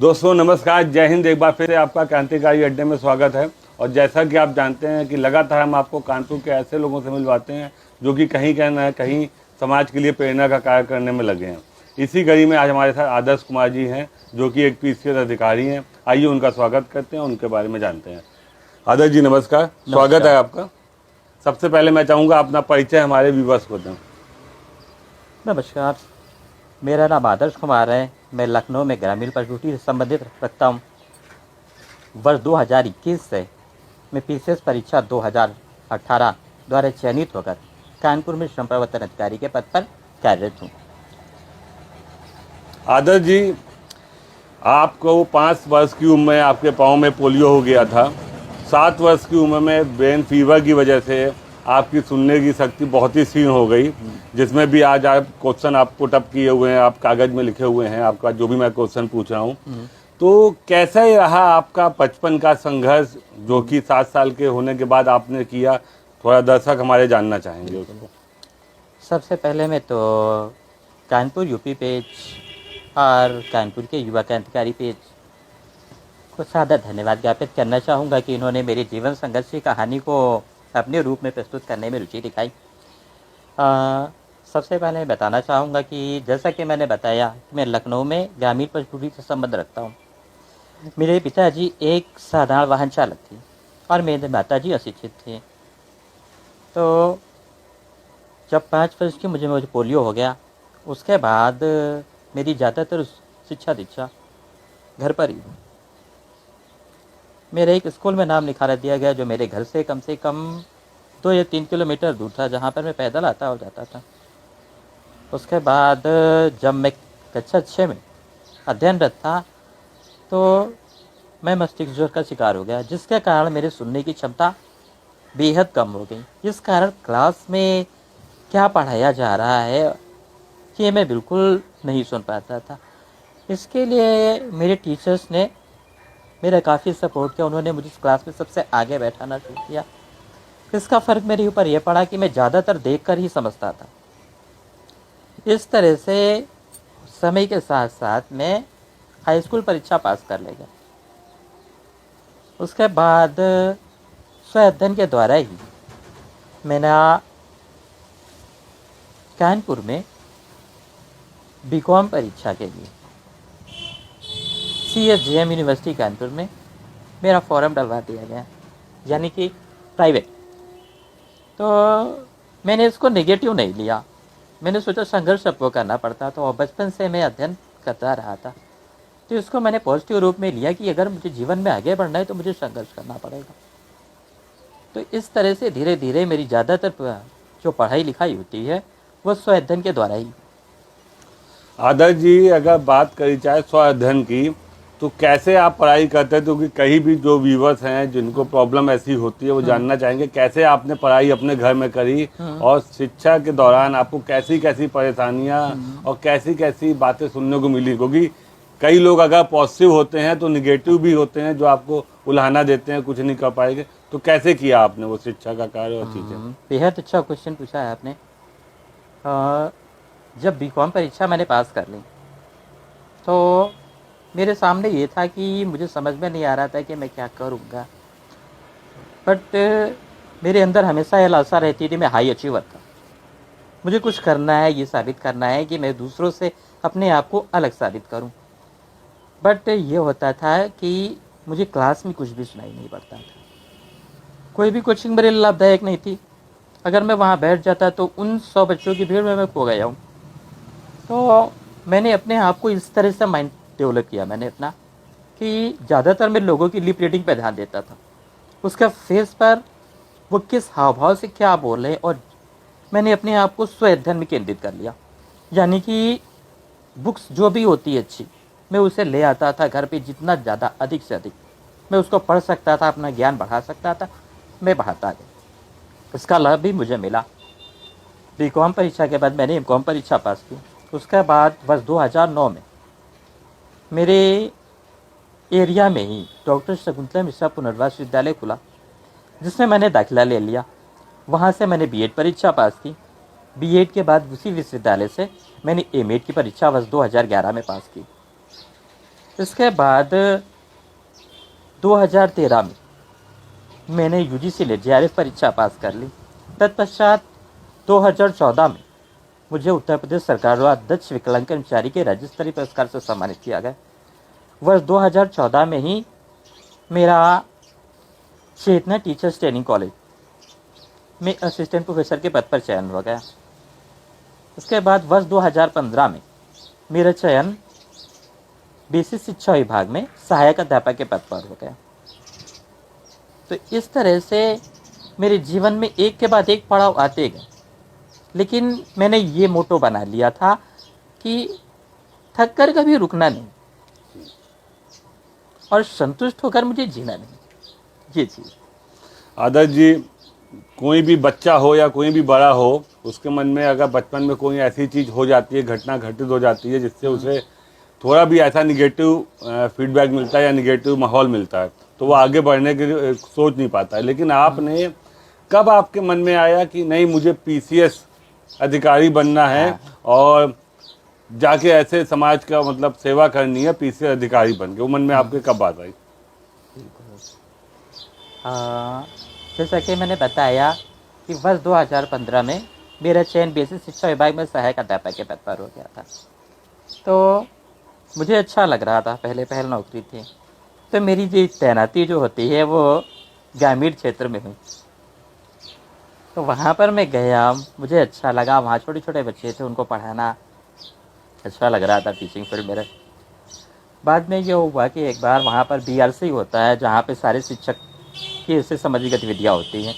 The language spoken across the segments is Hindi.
दोस्तों नमस्कार, जय हिंद। एक बार फिर से आपका क्रांतिकारी अड्डे में स्वागत है। और जैसा कि आप जानते हैं कि लगातार हम आपको कानपुर के ऐसे लोगों से मिलवाते हैं जो कि कहीं ना कहीं समाज के लिए प्रेरणा का कार्य करने में लगे हैं। इसी कड़ी में आज हमारे साथ आदर्श कुमार जी हैं जो कि एक पीसीएस अधिकारी हैं। आइए उनका स्वागत करते हैं, उनके बारे में जानते हैं। आदर्श जी नमस्कार, स्वागत है आपका। सबसे पहले मैं चाहूँगा अपना परिचय हमारे व्यूवर्स को दें। नमस्कार, मेरा नाम आदर्श कुमार है। मैं लखनऊ में ग्रामीण प्रसूति से संबंधित रखता हूँ। वर्ष 2021 से मैं पीसीएस परीक्षा 2018 द्वारा चयनित होकर कानपुर में श्रम प्रवर्तन अधिकारी के पद पर कार्यरत हूँ। आदर्श जी, आपको 5 वर्ष की उम्र में आपके पाँव में पोलियो हो गया था। 7 वर्ष की उम्र में ब्रेन फीवर की वजह से आपकी सुनने की शक्ति बहुत ही क्षीण हो गई, जिसमें भी आज आप क्वेश्चन आप पुटअप किए हुए हैं, आप कागज़ में लिखे हुए हैं आपका जो भी मैं क्वेश्चन पूछ रहा हूँ। तो कैसा ही रहा आपका बचपन का संघर्ष जो कि 7 साल के होने के बाद आपने किया? थोड़ा दर्शक हमारे जानना चाहेंगे उसको। सबसे पहले मैं तो कानपुर यूपी पेज और कानपुर के युवा क्रांतिकारी पेज को सादर धन्यवाद ज्ञापित करना चाहूँगा कि इन्होंने मेरे जीवन संघर्ष की कहानी को अपने रूप में प्रस्तुत करने में रुचि दिखाई। सबसे पहले बताना चाहूँगा कि जैसा कि मैंने बताया कि मैं लखनऊ में ग्रामीण प्रसूति से संबंध रखता हूँ। मेरे पिताजी एक साधारण वाहन चालक थे और मेरे माताजी अशिक्षित थे। तो जब 5 वर्ष की मुझे पोलियो हो गया, उसके बाद मेरी ज़्यादातर शिक्षा दीक्षा घर पर ही। मेरे एक स्कूल में नाम निखारा दिया गया जो मेरे घर से कम 2 या 3 किलोमीटर दूर था, जहाँ पर मैं पैदल आता और जाता था। उसके बाद जब मैं कक्षा 6 में अध्ययनरत था तो मैं मस्तिष्क ज्वर का शिकार हो गया, जिसके कारण मेरे सुनने की क्षमता बेहद कम हो गई। इस कारण क्लास में क्या पढ़ाया जा रहा है ये मैं बिल्कुल नहीं सुन पाता था। इसके लिए मेरे टीचर्स ने मेरा काफ़ी सपोर्ट किया। उन्होंने मुझे इस क्लास में सबसे आगे बैठाना शुरू किया। इसका फ़र्क मेरे ऊपर यह पड़ा कि मैं ज़्यादातर देखकर ही समझता था। इस तरह से समय के साथ साथ मैं हाई स्कूल परीक्षा पास कर ले गया। उसके बाद स्व अध्ययन के द्वारा ही मैंने कानपुर में बीकॉम परीक्षा के लिए CSJM यूनिवर्सिटी कानपुर में मेरा फॉर्म डलवा दिया गया, यानी कि प्राइवेट। तो मैंने इसको नेगेटिव नहीं लिया। मैंने सोचा संघर्ष सबको करना पड़ता था और बचपन से मैं अध्ययन करता रहा था, तो इसको मैंने पॉजिटिव रूप में लिया कि अगर मुझे जीवन में आगे बढ़ना है तो मुझे संघर्ष करना पड़ेगा। तो इस तरह से धीरे धीरे मेरी ज़्यादातर जो पढ़ाई लिखाई होती है वो स्व अध्ययन के द्वारा ही। आदर्श जी, अगर बात करी जाए स्व अध्ययन की, तो कैसे आप पढ़ाई करते हैं? क्योंकि कहीं भी जो व्यूवर्स हैं जिनको प्रॉब्लम ऐसी होती है वो जानना चाहेंगे कैसे आपने पढ़ाई अपने घर में करी और शिक्षा के दौरान आपको कैसी कैसी परेशानियां और कैसी कैसी बातें सुनने को मिली। क्योंकि कई लोग अगर पॉजिटिव होते हैं तो निगेटिव भी होते हैं जो आपको उल्हाना देते हैं, कुछ नहीं कर पाएंगे। तो कैसे किया आपने वो शिक्षा का कार्य और चीज़ें? बेहद अच्छा क्वेश्चन पूछा है आपने। जब बीकॉम परीक्षा मैंने पास कर ली तो मेरे सामने ये था कि मुझे समझ में नहीं आ रहा था कि मैं क्या करूँगा। बट मेरे अंदर हमेशा ये लालसा रहती थी, मैं हाई अचीवर था। मुझे कुछ करना है, ये साबित करना है कि मैं दूसरों से अपने आप को अलग साबित करूं। बट ये होता था कि मुझे क्लास में कुछ भी सुनाई नहीं पड़ता था। कोई भी कोचिंग मेरे लिए लाभदायक नहीं थी। अगर मैं वहाँ बैठ जाता तो उन 100 बच्चों की भीड़ में मैं खो गया हूँ। तो मैंने अपने आप को इस तरह से माइंड डेवलप किया मैंने अपना कि ज़्यादातर मैं लोगों की लिप रीडिंग पर ध्यान देता था, उसका फेस पर वो किस हाव भाव से क्या बोल रहे हैं, और मैंने अपने आप को स्व अध्ययन में केंद्रित कर लिया। यानी कि बुक्स जो भी होती है अच्छी, मैं उसे ले आता था घर पे, जितना ज़्यादा अधिक से अधिक मैं उसको पढ़ सकता था, अपना ज्ञान बढ़ा सकता था, मैं बढ़ाता गया। इसका लाभ भी मुझे मिला। बीकॉम परीक्षा के बाद मैंने एमकॉम परीक्षा पास की। उसके बाद वर्ष 2009 में मेरे एरिया में ही डॉक्टर शकुंतला मिश्रा पुनर्वास विद्यालय खुला, जिसमें मैंने दाखिला ले लिया। वहाँ से मैंने बीएड परीक्षा पास की। बीएड के बाद उसी विश्वविद्यालय से मैंने एमएड की परीक्षा वर्ष 2011 में पास की। इसके बाद 2013 में मैंने यूजीसी नेट जेआरएफ परीक्षा पास कर ली। तत्पश्चात 2014 में मुझे उत्तर प्रदेश सरकार द्वारा दक्ष विकलांग कर्मचारी के राज्य स्तरीय पुरस्कार से सम्मानित किया गया। वर्ष 2014 में ही मेरा चेतना टीचर्स ट्रेनिंग कॉलेज में असिस्टेंट प्रोफेसर के पद पर चयन हो गया। उसके बाद वर्ष 2015 में मेरा चयन बेसिक शिक्षा विभाग में सहायक अध्यापक के पद पर हो गया। तो इस तरह से मेरे जीवन में एक के बाद एक पड़ाव आते गए, लेकिन मैंने ये मोटो बना लिया था कि थक कर कभी रुकना नहीं और संतुष्ट होकर मुझे जीना नहीं, ये चीज़। आदर्श जी, कोई भी बच्चा हो या कोई भी बड़ा हो, उसके मन में अगर बचपन में कोई ऐसी चीज़ हो जाती है, घटना घटित हो जाती है जिससे उसे थोड़ा भी ऐसा निगेटिव फीडबैक मिलता है या निगेटिव माहौल मिलता है, तो वो आगे बढ़ने के लिए सोच नहीं पाता है। लेकिन आपने कब आपके मन में आया कि नहीं, मुझे पीसीएस अधिकारी बनना है और जाके ऐसे समाज का मतलब सेवा करनी है, पीसीएस अधिकारी बन के, वो मन में आपके कब बात आई? जैसा कि मैंने बताया कि वर्ष 2015 में मेरा चयन बेसिक शिक्षा विभाग में सहायक अध्यापक के पद पर हो गया था। तो मुझे अच्छा लग रहा था, पहले पहल नौकरी थी। तो मेरी जो तैनाती जो होती है वो ग्रामीण क्षेत्र में हुई। तो वहाँ पर मैं गया, मुझे अच्छा लगा। वहाँ छोटे छोटे बच्चे थे, उनको पढ़ाना अच्छा लग रहा था, टीचिंग फील्ड मेरा। बाद में ये हुआ कि एक बार वहाँ पर बीआरसी होता है, जहाँ पे सारे शिक्षक की इससे संबंधित गतिविधियाँ होती हैं।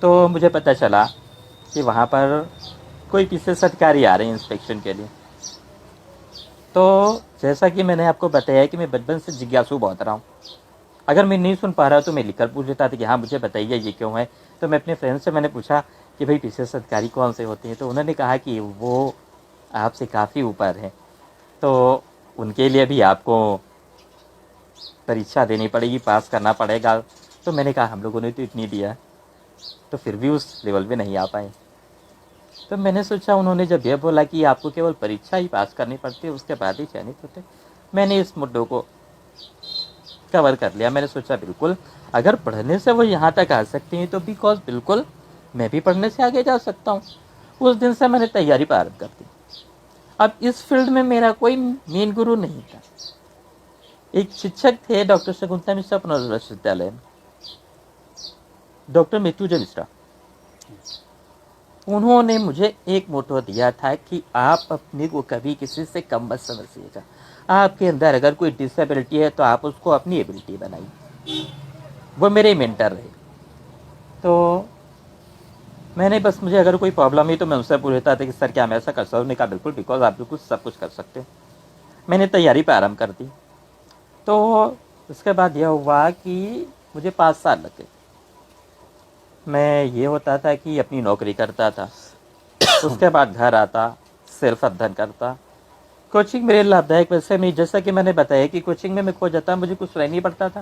तो मुझे पता चला कि वहाँ पर कोई पीसीएस अधिकारी आ रहे हैं इंस्पेक्शन के लिए। तो जैसा कि मैंने आपको बताया कि मैं बचपन से जिज्ञासु बहुत रहा हूँ। अगर मैं नहीं सुन पा रहा तो मैं लिखकर पूछ लेता था कि हाँ मुझे बताइए ये क्यों है। तो मैं अपने फ्रेंड से मैंने पूछा कि भाई पीसीएस अधिकारी कौन से होते हैं, तो उन्होंने कहा कि वो आपसे काफ़ी ऊपर है, तो उनके लिए भी आपको परीक्षा देनी पड़ेगी, पास करना पड़ेगा। तो मैंने कहा हम लोगों ने तो इतनी दिया, तो फिर भी उस लेवल पे नहीं आ पाए। तो मैंने सोचा, उन्होंने जब यह बोला कि आपको केवल परीक्षा ही पास करनी पड़ती है, उसके बाद ही चयनित होते, मैंने इस मुद्दों को कवर कर लिया। मैंने सोचा बिल्कुल अगर पढ़ने से वो यहाँ तक आ सकती हैं तो बिकॉज बिल्कुल मैं भी पढ़ने से आगे जा सकता हूँ। उस दिन से मैंने तैयारी प्रारंभ कर दी। अब इस फील्ड में मेरा कोई मेन गुरु नहीं था। एक शिक्षक थे डॉक्टर शकुंतला मिश्रा पुनर्विद्यालय विश्वविद्यालय में, डॉक्टर मृत्युंजय मिश्रा। उन्होंने मुझे एक मोटो दिया था कि आप अपने को कभी किसी से कम मत समझिएगा। आपके अंदर अगर कोई डिसेबिलिटी है तो आप उसको अपनी एबिलिटी बनाइए। वो मेरे मेंटर रहे। तो मैंने बस, मुझे अगर कोई प्रॉब्लम हुई तो मैं उनसे पूछता था कि सर क्या मैं ऐसा कर सकता हूँ? उन्होंने कहा बिल्कुल, बिकॉज आप बिल्कुल सब कुछ कर सकते हो। मैंने तैयारी प्रारंभ कर दी। तो उसके बाद यह हुआ कि मुझे 5 साल लगे। मैं ये होता था कि अपनी नौकरी करता था, उसके बाद घर आता, सेल्फ अध्ययन करता। कोचिंग मेरे लाभदायक वैसे नहीं, जैसा कि मैंने बताया कि कोचिंग में मैं खो जाता, मुझे कुछ रह नहीं पड़ता था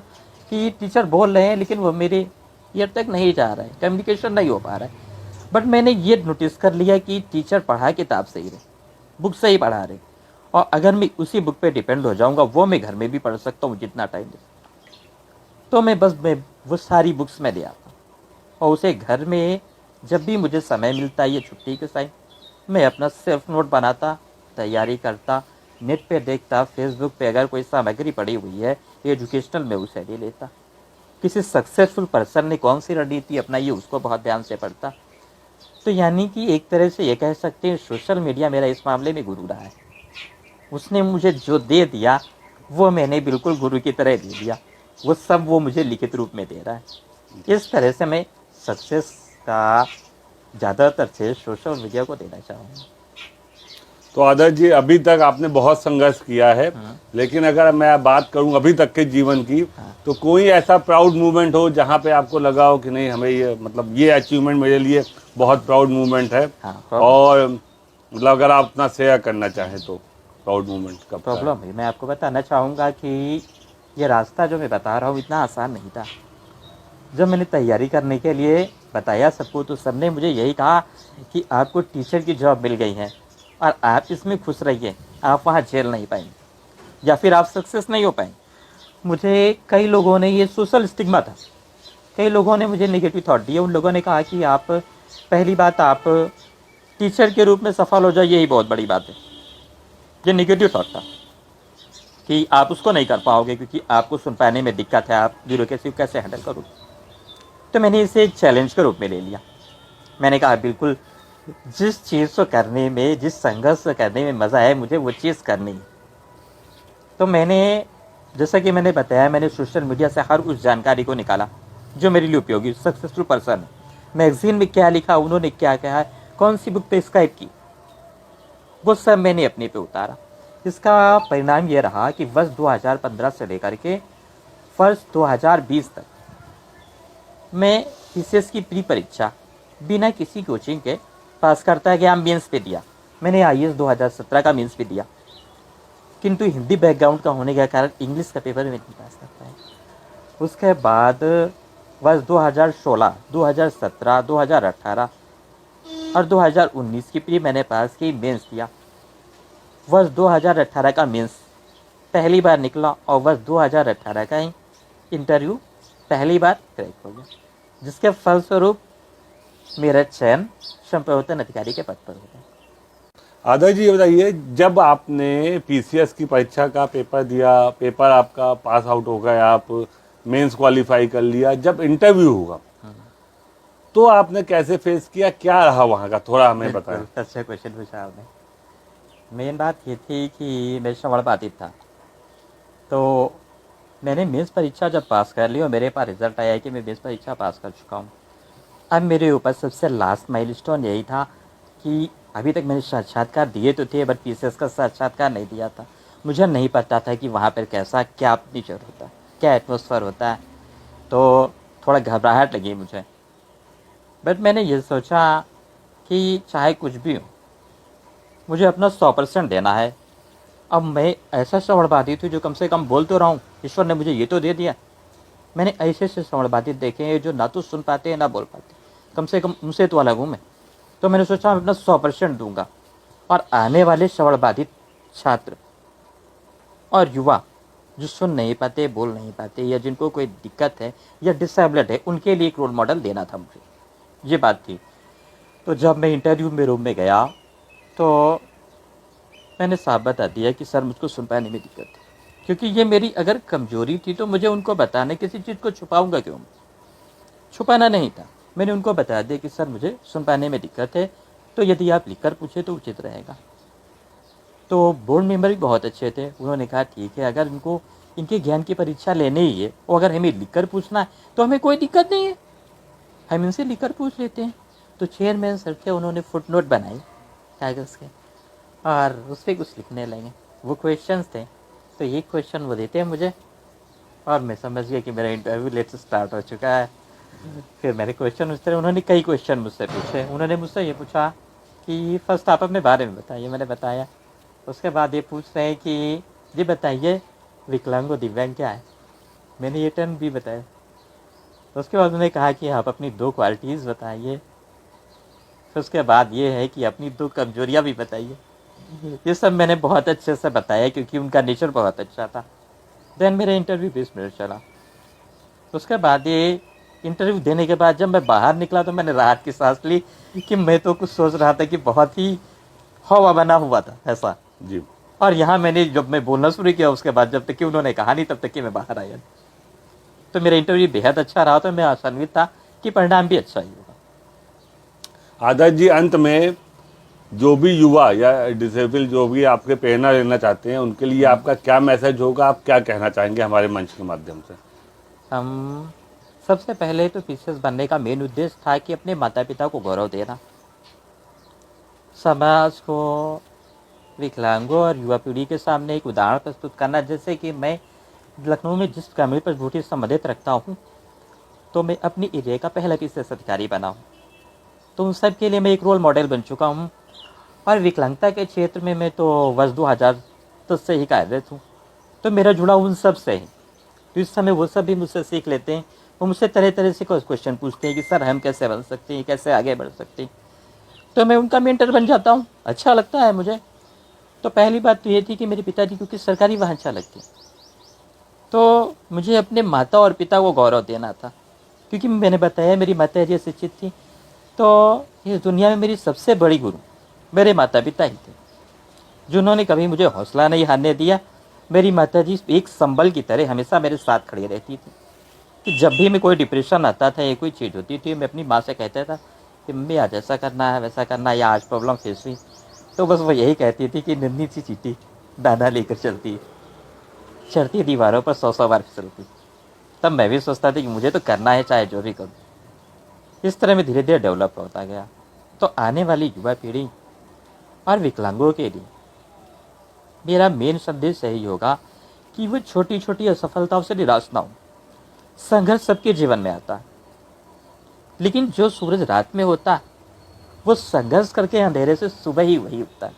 कि टीचर बोल रहे हैं लेकिन वो मेरे ईयर तक नहीं जा रहा है, कम्युनिकेशन नहीं हो पा रहा है। बट मैंने ये नोटिस कर लिया कि टीचर पढ़ा किताब से ही रहे, बुक से ही पढ़ा रहे, और अगर मैं उसी बुक पे डिपेंड हो जाऊंगा, वो मैं घर में भी पढ़ सकता हूँ जितना टाइम दे सकता हूँ। तो मैं वो सारी बुक्स में ले आता और उसे घर में जब भी मुझे समय मिलता है, ये छुट्टी के टाइम, मैं अपना सेल्फ नोट बनाता, तैयारी करता, नेट पे देखता, फेसबुक पे अगर कोई सामग्री पड़ी हुई है एजुकेशनल, में उसे ले लेता। किसी सक्सेसफुल पर्सन ने कौन सी रणनीति अपनाई है उसको बहुत ध्यान से पढ़ता। तो यानी कि एक तरह से ये कह सकते हैं सोशल मीडिया मेरा इस मामले में गुरु रहा है। उसने मुझे जो दे दिया वो मैंने बिल्कुल गुरु की तरह दे दिया, वो सब वो मुझे लिखित रूप में दे रहा है। इस तरह से मैं सक्सेस का ज़्यादातर से सोशल मीडिया को देना चाहूँगा। तो आदर्श जी, अभी तक आपने बहुत संघर्ष किया है, लेकिन अगर मैं बात करूं अभी तक के जीवन की, तो कोई ऐसा प्राउड मूवमेंट हो जहां पे आपको लगा हो कि नहीं, हमें ये मतलब ये अचीवमेंट मेरे लिए बहुत प्राउड मूवमेंट है, और मतलब अगर आप अपना शेयर करना चाहें तो प्राउड मूवमेंट का प्रॉब्लम है। मैं आपको बताना चाहूँगा कि ये रास्ता जो मैं बता रहा हूँ इतना आसान नहीं था। जब मैंने तैयारी करने के लिए बताया सबको, तो सबने मुझे यही कहा कि आपको टीचर की जॉब मिल गई है और आप इसमें खुश रहिए, आप वहाँ झेल नहीं पाएंगे। या फिर आप सक्सेस नहीं हो पाएंगे। मुझे कई लोगों ने, ये सोशल स्टिग्मा था, कई लोगों ने मुझे नेगेटिव थॉट दिए। उन लोगों ने कहा कि आप, पहली बात, आप टीचर के रूप में सफल हो जाए, यही बहुत बड़ी बात है। ये नेगेटिव थॉट था कि आप उसको नहीं कर पाओगे क्योंकि आपको सुन पाने में दिक्कत है, आप ब्यूरोक्रेसी को कैसे हैंडल करोगे। तो मैंने इसे एक चैलेंज के रूप में ले लिया। मैंने कहा बिल्कुल, जिस चीज़ को करने में, जिस संघर्ष को करने में मज़ा है, मुझे वो चीज़ करनी है। तो मैंने, जैसा कि मैंने बताया, मैंने सोशल मीडिया से हर उस जानकारी को निकाला जो मेरे लिए उपयोगी, सक्सेसफुल पर्सन है, मैगजीन में क्या लिखा, उन्होंने क्या कहा, कौन सी बुक प्रिस्क्राइब की, वो सब मैंने अपने पे उतारा। इसका परिणाम ये रहा कि वर्ष 2015 से लेकर के वर्ष 2020 तक मैं पीसीएस की प्री परीक्षा बिना किसी कोचिंग के पास करता गया। मेंस पे दिया मैंने, आईएएस 2017 का मेंस पे दिया, किंतु हिंदी बैकग्राउंड का होने के कारण इंग्लिश का पेपर में नहीं पास कर पाया। उसके बाद वर्ष 2016, 2017, 2018 और 2019 की प्री मैंने पास की, मेंस दिया। वर्ष 2018 का मेंस पहली बार निकला और वर्ष 2018 का ही इंटरव्यू पहली बार क्रैक हो गया, जिसके फलस्वरूप मेरा चयन संप्रवर्तन अधिकारी के पद पर हो गया। आदर्श जी, ये बताइए, जब आपने पीसीएस की परीक्षा का पेपर दिया, पेपर आपका पास आउट हो गया, आप मेंस क्वालिफाई कर लिया, जब इंटरव्यू हुआ तो आपने कैसे फेस किया, क्या रहा वहाँ का, थोड़ा हमें बताएं। अच्छा क्वेश्चन पूछा आपने। मेन बात ये थी कि मैं श्रवण बाधित था, तो मैंने मेंस परीक्षा जब पास कर ली और मेरे पास रिजल्ट आया कि मैं मेंस परीक्षा पास कर चुका हूँ। अब मेरे ऊपर सबसे लास्ट माइलस्टोन यही था कि अभी तक मैंने साक्षात्कार दिए तो थे, बट पीसीएस का साक्षात्कार नहीं दिया था। मुझे नहीं पता था कि वहाँ पर कैसा, क्या नेचर होता है, क्या एटमॉस्फेयर होता है, तो थोड़ा घबराहट लगी मुझे। बट मैंने ये सोचा कि चाहे कुछ भी हो, मुझे अपना 100% देना है। अब मैं ऐसा श्रवण बाधित हूँ जो कम से कम बोल तो रहा हूँ, ईश्वर ने मुझे ये तो दे दिया। मैंने ऐसे श्रवण बाधित देखे हैं जो ना तो सुन पाते हैं ना बोल पाते, कम से कम उनसे तो अलग हूँ मैं। तो मैंने सोचा मैं अपना 100% दूंगा, और आने वाले श्रवण बाधित छात्र और युवा जो सुन नहीं पाते, बोल नहीं पाते, या जिनको कोई दिक्कत है या डिसेबल्ड है, उनके लिए एक रोल मॉडल देना था मुझे, ये बात थी। तो जब मैं इंटरव्यू में रूम में गया तो मैंने साफ बता दिया कि सर मुझको सुन पाने में दिक्कत है, क्योंकि ये मेरी अगर कमजोरी थी तो मुझे उनको बताना, किसी चीज़ को छुपाऊंगा क्यों, छुपाना नहीं था। मैंने उनको बता दिया कि सर मुझे सुन पाने में दिक्कत है, तो यदि आप लिखकर पूछे तो उचित रहेगा। तो बोर्ड मेंबर भी बहुत अच्छे थे, उन्होंने कहा ठीक है, अगर इनको इनके ज्ञान की परीक्षा लेनी ही है और अगर हमें लिखकर पूछना है तो हमें कोई दिक्कत नहीं है, हम इनसे लिखकर पूछ लेते हैं। तो चेयरमैन सर थे, उन्होंने फुटनोट बनाई कागज़ के और उस पर कुछ लिखने लगे। वो क्वेश्चंस थे, तो ये क्वेश्चन वो देते हैं मुझे और मैं समझ गया कि मेरा इंटरव्यू लेट से स्टार्ट हो चुका है। फिर मेरे क्वेश्चन उस तरह, उन्होंने कई क्वेश्चन मुझसे पूछे। उन्होंने मुझसे ये पूछा कि फर्स्ट आप अपने बारे में बताइए, मैंने बताया। उसके बाद ये पूछ रहे हैं कि ये बताइए विकलांग और दिव्यांग क्या है, मैंने ये टर्म भी बताया। उसके बाद उन्होंने कहा कि आप अपनी 2 क्वालिटीज़ बताइए। फिर उसके बाद ये है कि अपनी 2 कमजोरियाँ भी बताइए। ये सब मैंने बहुत अच्छे से बताया क्योंकि उनका नेचर बहुत अच्छा था। देन मेरा इंटरव्यू 20 मिनट चला। उसके बाद ये इंटरव्यू देने के बाद जब मैं बाहर निकला तो मैंने राहत की सांस ली कि मैं तो कुछ सोच रहा था कि बहुत ही हवा बना हुआ था ऐसा जी। और यहाँ मैंने जब मैं बोलना शुरू किया उसके बाद जब तक कि उन्होंने कहा नहीं तब तक कि मैं बाहर आया। तो मेरा इंटरव्यू बेहद अच्छा रहा, तो मैं आशान्वित था कि परिणाम भी अच्छा ही होगा। आदर्श जी, अंत में जो भी युवा या डिसेबल जो भी आपके प्रेरणा लेना चाहते हैं उनके लिए आपका क्या मैसेज होगा, आप क्या कहना चाहेंगे हमारे मंच के माध्यम से? हम सबसे पहले तो पीसीएस बनने का मेन उद्देश्य था कि अपने माता पिता को गौरव देना, समाज को, विकलांगों और युवा पीढ़ी के सामने एक उदाहरण प्रस्तुत करना। जैसे कि मैं लखनऊ में जिस ग्रामीण प्रभुति से संबंधित रखता हूँ, तो मैं अपनी एरिया का पहला पीसीएस अधिकारी बना हूँ, तो उन सब के लिए मैं एक रोल मॉडल बन चुका हूँ। और विकलांगता के क्षेत्र में मैं तो वर्ष 2010 से ही कार्यरत हूँ, तो मेरा जुड़ा उन सब से है। तो इस समय वो सब भी मुझसे सीख लेते हैं, वो मुझसे तरह तरह से क्वेश्चन पूछते हैं कि सर हम कैसे बन सकते हैं, कैसे आगे बढ़ सकते हैं, तो मैं उनका मेंटर बन जाता हूँ, अच्छा लगता है मुझे। तो पहली बात तो ये थी कि मेरे पिताजी क्योंकि सरकारी वाहन चालक थे, तो मुझे अपने माता और पिता को गौरव देना था, क्योंकि मैंने बताया मेरी माता जी शिक्षित थी। तो इस दुनिया में मेरी सबसे बड़ी गुरु मेरे माता पिता ही थे, जिन्होंने कभी मुझे हौसला नहीं हारने दिया। मेरी माता जी एक संबल की तरह हमेशा मेरे साथ खड़ी रहती थी कि जब भी मैं कोई डिप्रेशन आता था या कोई चीज़ होती थी, मैं अपनी माँ से कहता था कि मम्मी आज ऐसा करना है, वैसा करना है, या आज प्रॉब्लम फेस हुई, तो बस वो यही कहती थी कि नन्ही सी चींटी दाना लेकर चढ़ती दीवारों पर 100 बार फिसलती। तब मैं भी सोचता था कि मुझे तो करना है, चाहे जो भी करूँ। इस तरह मैं धीरे धीरे डेवलप होता गया। तो आने वाली युवा पीढ़ी और विकलांगों के लिए मेरा मेन संदेश यही होगा कि वो छोटी छोटी असफलताओं से निराश ना हो। संघर्ष सबके जीवन में आता है, लेकिन जो सूरज रात में होता है वो संघर्ष करके अंधेरे से सुबह ही वही उगता है।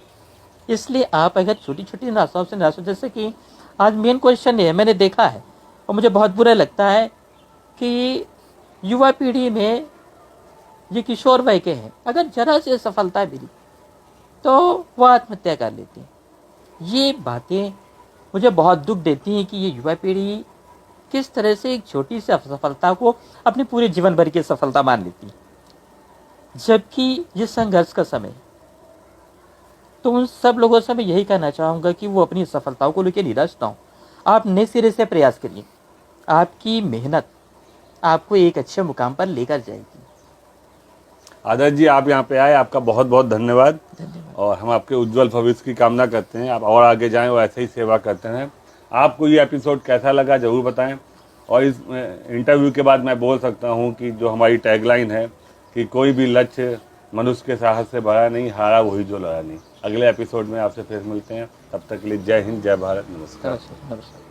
इसलिए आप अगर छोटी छोटी निराशाओं से निराश हो, जैसे कि आज मेन क्वेश्चन ये है, मैंने देखा है और मुझे बहुत बुरा लगता है कि युवा पीढ़ी में ये किशोर वय के हैं, अगर जरा से सफलता मिली तो वो आत्महत्या कर लेते हैं। ये बातें मुझे बहुत दुख देती हैं कि ये युवा पीढ़ी किस तरह से एक छोटी सी असफलता को अपने पूरे जीवन भर की सफलता मान लेती है, जबकि ये संघर्ष का समय है। तो उन सब लोगों से मैं यही कहना चाहूँगा कि वो अपनी सफलताओं को लेकर निराश ना हो। आप नए सिरे से प्रयास करिए, आपकी मेहनत आपको एक अच्छे मुकाम पर लेकर जाएगी। आदर्श जी, आप यहाँ पे आए, आपका बहुत बहुत धन्यवाद। धन्यवाद। और हम आपके उज्जवल भविष्य की कामना करते हैं, आप और आगे जाएं और ऐसे ही सेवा करते रहें। आपको ये एपिसोड कैसा लगा ज़रूर बताएं। और इस इंटरव्यू के बाद मैं बोल सकता हूँ कि जो हमारी टैगलाइन है कि कोई भी लक्ष्य मनुष्य के साहस से बड़ा नहीं, हारा वही जो लड़ा नहीं। अगले एपिसोड में आपसे फिर मिलते हैं, तब तक के लिए जय हिंद, जय भारत, नमस्कार। नमस्कार।